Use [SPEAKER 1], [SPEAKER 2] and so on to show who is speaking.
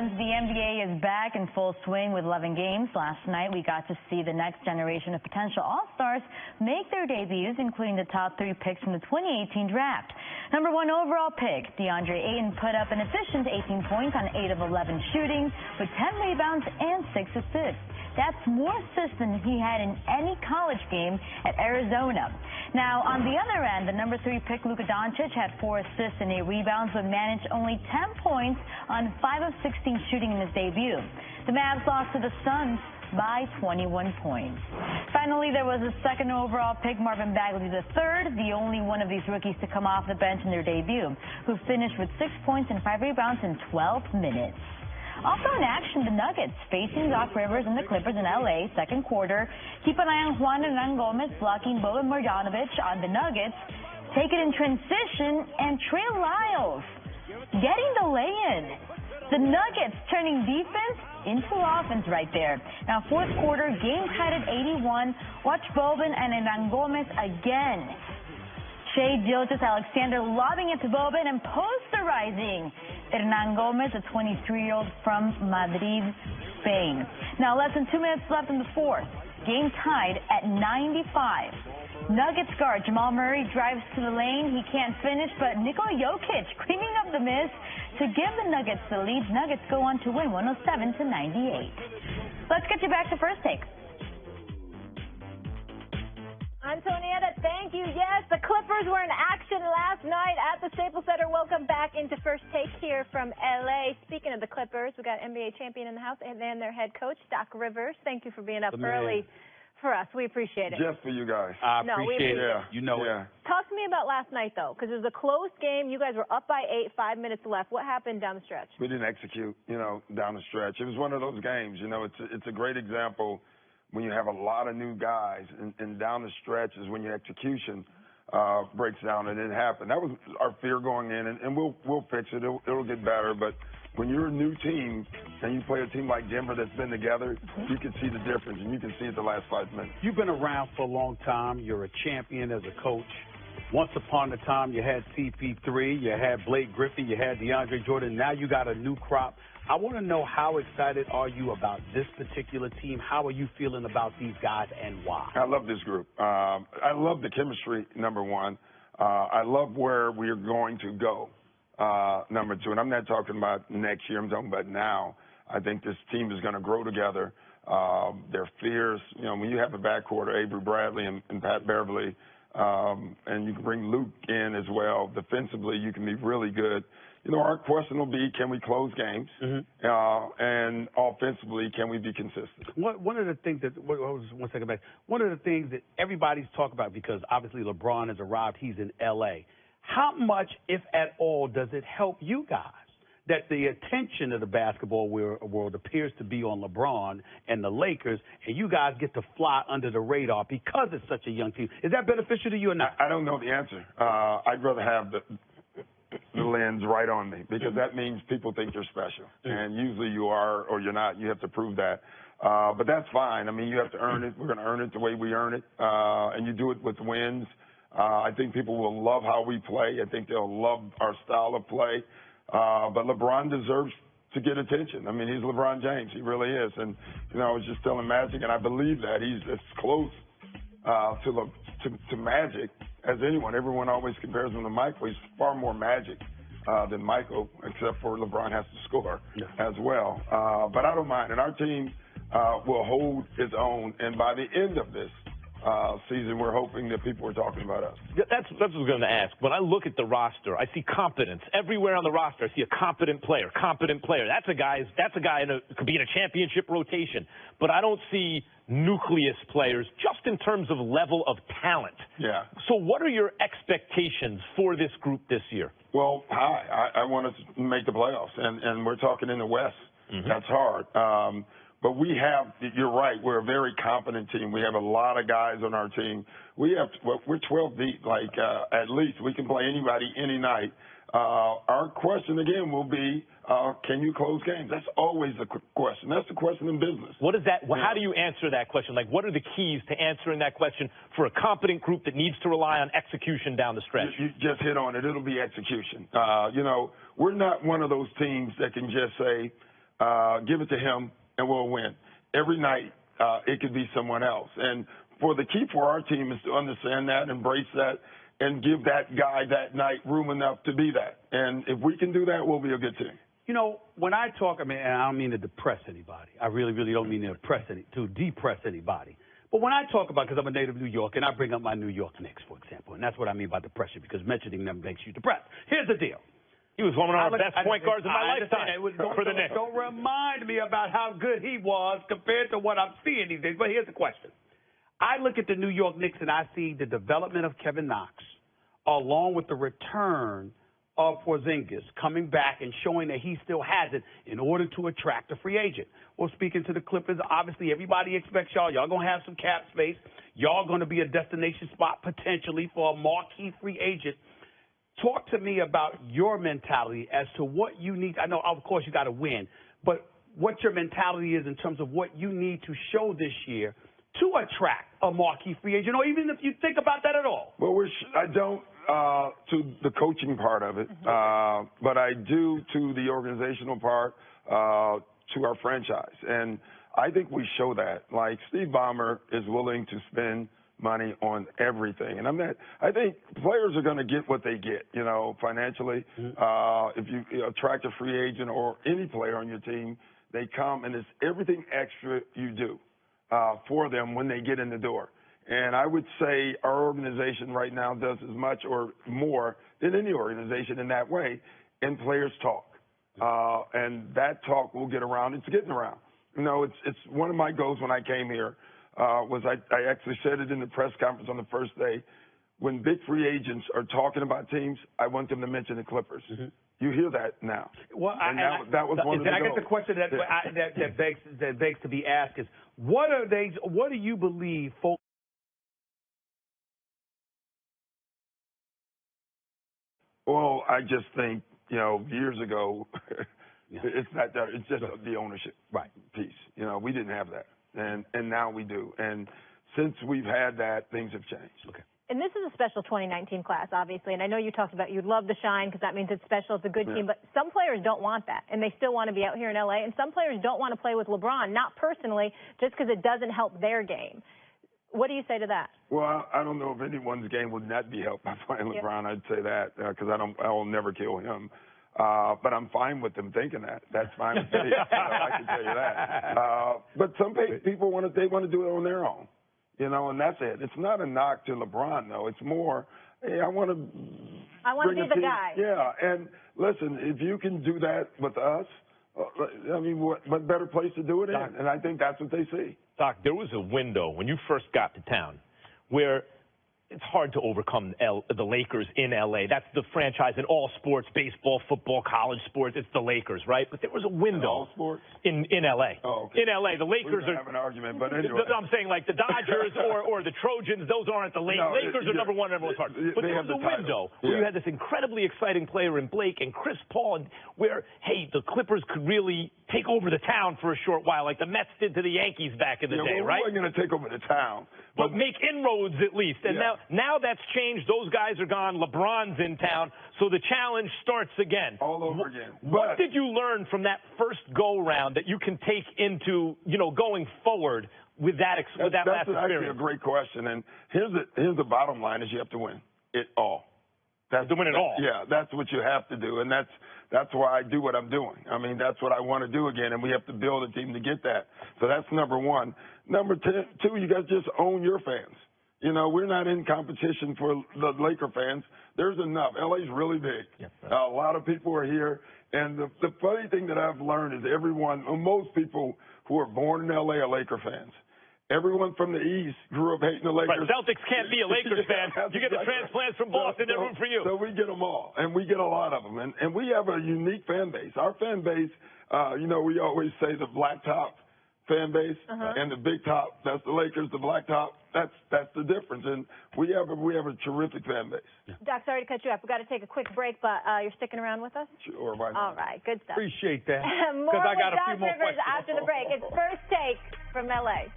[SPEAKER 1] fans, the NBA is back in full swing with 11 games. Last night, we got to see the next generation of potential All-Stars make their debuts, including the top 3 picks from the 2018 draft. Number 1 overall pick, DeAndre Ayton put up an efficient 18 points on 8 of 11 shooting with 10 rebounds and 6 assists. That's more assists than he had in any college game at Arizona. Now, on the other end, the number 3 pick, Luka Doncic, had 4 assists and 8 rebounds, but managed only 10 points on 5 of 16 shooting in his debut. The Mavs lost to the Suns by 21 points. Finally, there was a 2nd overall pick, Marvin Bagley III, the only one of these rookies to come off the bench in their debut, who finished with 6 points and 5 rebounds in 12 minutes. Also in action, the Nuggets facing Doc Rivers and the Clippers in L.A. second quarter. Keep an eye on Juan Hernan Gomez blocking Boban Marjanovic on the Nuggets. Take it in transition, and Trey Lyles getting the lay-in. The Nuggets turning defense into offense right there. Now, fourth quarter, game tied at 81. Watch Boban and Hernan Gomez again. Shea Gilgeous-Alexander lobbing it to Boban and posterizing Hernan Gomez, a 23-year-old from Madrid, Spain. Now, less than 2 minutes left in the fourth. Game tied at 95. Nuggets guard Jamal Murray drives to the lane. He can't finish, but Nikola Jokic cleaning up the miss to give the Nuggets the lead. Nuggets go on to win 107-98. Let's get you back to First Take.
[SPEAKER 2] Antonietta, thank you. Yes, the Clippers were in action last night at the Staples Center. Welcome back into First Take here from L.A. Speaking of the Clippers, we got NBA champion in the house and then their head coach, Doc Rivers. Thank you for being up early for us. We appreciate it.
[SPEAKER 3] Just for you guys.
[SPEAKER 4] I appreciate it. You know it.
[SPEAKER 2] Talk to me about last night, though, because it was a close game. You guys were up by 8, 5 minutes left. What happened down the stretch?
[SPEAKER 3] We didn't execute, down the stretch. It was one of those games. It's a great example when you have a lot of new guys, and down the stretch is when your execution breaks down, and it happened. That was our fear going in, and we'll fix it. It'll get better. But when you're a new team and you play a team like Denver that's been together, you can see the difference, and you can see it the last 5 minutes.
[SPEAKER 4] You've been around for a long time. You're a champion as a coach. Once upon a time, you had CP3, you had Blake Griffin, you had DeAndre Jordan. Now you got a new crop. I want to know, how excited are you about this particular team? How are you feeling about these guys, and why?
[SPEAKER 3] I love this group. I love the chemistry, number one. I love where we are going to go, number two. And I'm not talking about next year. I'm talking about now. I think this team is going to grow together. They're fierce. When you have a backcourt, Avery Bradley and Pat Beverly, and you can bring Luke in as well. Defensively, you can be really good. Our question will be, can we close games? And offensively, can we be consistent?
[SPEAKER 4] One of the things that, one second back, one of the things that everybody's talking about, because obviously LeBron has arrived, he's in L.A. How much, if at all, does it help you guys that the attention of the basketball world appears to be on LeBron and the Lakers, and you guys get to fly under the radar because it's such a young team? Is that beneficial to you or not?
[SPEAKER 3] I don't know the answer. I'd rather have the lens right on me, because that means people think you're special. And usually you are, or you're not. You have to prove that. But that's fine. I mean, you have to earn it. We're going to earn it the way we earn it. And you do it with wins. I think people will love how we play. I think they'll love our style of play. But LeBron deserves to get attention. I mean, he's LeBron James. He really is. And, I was just telling Magic, and I believe that he's as close to Magic as anyone. Everyone always compares him to Michael. He's far more Magic than Michael, except for LeBron has to score as well. But I don't mind. And our team will hold its own. And by the end of this season, we're hoping that people are talking about us.
[SPEAKER 5] That's what I was going to ask. When I look at the roster, I see competence everywhere on the roster. I see a competent player. That's a guy could be in a championship rotation. But I don't see nucleus players just in terms of level of talent.
[SPEAKER 3] Yeah.
[SPEAKER 5] So what are your expectations for this group this year?
[SPEAKER 3] Well, I want us to make the playoffs, and we're talking in the West. That's hard. But you're right, we're a very competent team. We have a lot of guys on our team. We're 12 deep, at least. We can play anybody, any night. Our question, again, will be, can you close games? That's always the question. That's the question in business.
[SPEAKER 5] What is that? How do you answer that question? What are the keys to answering that question for a competent group that needs to rely on execution down the stretch?
[SPEAKER 3] You just hit on it. It'll be execution. We're not one of those teams that can just say, give it to him, and we'll win. Every night, it could be someone else. And for the key for our team is to understand that, embrace that, and give that guy that night room enough to be that. And if we can do that, we'll be a good team.
[SPEAKER 4] You know, when I talk, and I don't mean to depress anybody. I really, really don't mean to depress anybody. But when I talk about, because I'm a native New Yorker, and I bring up my New York Knicks, for example, and that's what I mean by depression, because mentioning them makes you depressed. Here's the deal.
[SPEAKER 5] He was one of our best point guards of my lifetime for the Knicks.
[SPEAKER 4] Don't remind me about how good he was compared to what I'm seeing these days. But here's the question. I look at the New York Knicks, and I see the development of Kevin Knox, along with the return of Porzingis coming back and showing that he still has it in order to attract a free agent. Well, speaking to the Clippers, obviously everybody expects y'all going to have some cap space. Y'all going to be a destination spot potentially for a marquee free agent. Talk to me about your mentality as to what you need. I know, of course, you got to win, but what your mentality is in terms of what you need to show this year to attract a marquee free agent, or even if you think about that at all.
[SPEAKER 3] Well, I don't to the coaching part of it, but I do to the organizational part, to our franchise. And I think we show that. Like, Steve Ballmer is willing to spend money on everything. And I think players are going to get what they get, you know, financially. If you attract a free agent or any player on your team, they come and it's everything extra you do for them when they get in the door. And I would say our organization right now does as much or more than any organization in that way. And players talk. And that talk will get around. It's getting around. You know, it's one of my goals when I came here was I actually said it in the press conference on the first day. When big free agents are talking about teams, I want them to mention the Clippers. You hear that now.
[SPEAKER 4] Well,
[SPEAKER 3] that was one of the goals.
[SPEAKER 4] I guess the question that begs to be asked is, what do you believe folks?
[SPEAKER 3] Well, I just think, you know, years ago, it's not that. It's just the ownership piece. You know, we didn't have that, and now we do. And since we've had that, things have changed.
[SPEAKER 4] Okay.
[SPEAKER 2] And this is a special 2019 class, obviously. And I know you talked about you'd love the shine because that means it's special, it's a good team. But some players don't want that, and they still want to be out here in L.A. And some players don't want to play with LeBron, not personally, just because it doesn't help their game. What do you say to that?
[SPEAKER 3] Well, I don't know if anyone's game would not be helped by playing LeBron. I'd say that because I'll never kill him. But I'm fine with them thinking that. That's fine with me. I can tell you that. But some people want to do it on their own, you know, and that's it. It's not a knock to LeBron, though. It's more, hey, I want to
[SPEAKER 2] be the guy.
[SPEAKER 3] Yeah, and listen, if you can do that with us, I mean, what better place to do it in? And I think that's what they see.
[SPEAKER 5] Doc, there was a window when you first got to town where it's hard to overcome the Lakers in L.A. That's the franchise in all sports, baseball, football, college sports. It's the Lakers, right? But there was a window in L.A.
[SPEAKER 3] Oh, okay.
[SPEAKER 5] In L.A., the Lakers
[SPEAKER 3] have an argument, but anyway.
[SPEAKER 5] I'm saying like the Dodgers or the Trojans, those aren't the Lakers. No, Lakers are number one part. But there was a window where you had this incredibly exciting player in Blake and Chris Paul, and where, hey, the Clippers could really take over the town for a short while, like the Mets did to the Yankees back in the day, right?
[SPEAKER 3] We weren't going to take over the town.
[SPEAKER 5] But make inroads at least. And now that's changed. Those guys are gone. LeBron's in town. So the challenge starts again.
[SPEAKER 3] All over again.
[SPEAKER 5] What did you learn from that first go-round that you can take into, you know, going forward with that last experience?
[SPEAKER 3] That's actually a great question. And here's the bottom line is you have to win it all.
[SPEAKER 5] To win it all.
[SPEAKER 3] Yeah, that's what you have to do. And that's why I do what I'm doing. I mean, that's what I want to do again, and we have to build a team to get that. So that's number one. Number two, you guys just own your fans. You know, we're not in competition for the Laker fans. There's enough. LA's really big.
[SPEAKER 5] Yep.
[SPEAKER 3] A lot of people are here. And the funny thing that I've learned is most people who are born in LA are Laker fans. Everyone from the East grew up hating the Lakers.
[SPEAKER 5] Right. Celtics can't be a Lakers fan. You get the transplants from Boston, they're rooting for you.
[SPEAKER 3] So we get them all, and we get a lot of them. And we have a unique fan base. Our fan base, you know, we always say the black top fan base and the big top, that's the Lakers, the black top, that's the difference. And we have a terrific fan base.
[SPEAKER 2] Doc, sorry to cut you off. We've got to take a quick break, but you're sticking around with us?
[SPEAKER 3] Sure, why not?
[SPEAKER 2] All right, good stuff.
[SPEAKER 4] Appreciate that.
[SPEAKER 2] More
[SPEAKER 4] I got
[SPEAKER 2] with
[SPEAKER 4] a few
[SPEAKER 2] Doc
[SPEAKER 4] more
[SPEAKER 2] Rivers
[SPEAKER 4] questions.
[SPEAKER 2] after the break. It's First Take from L.A.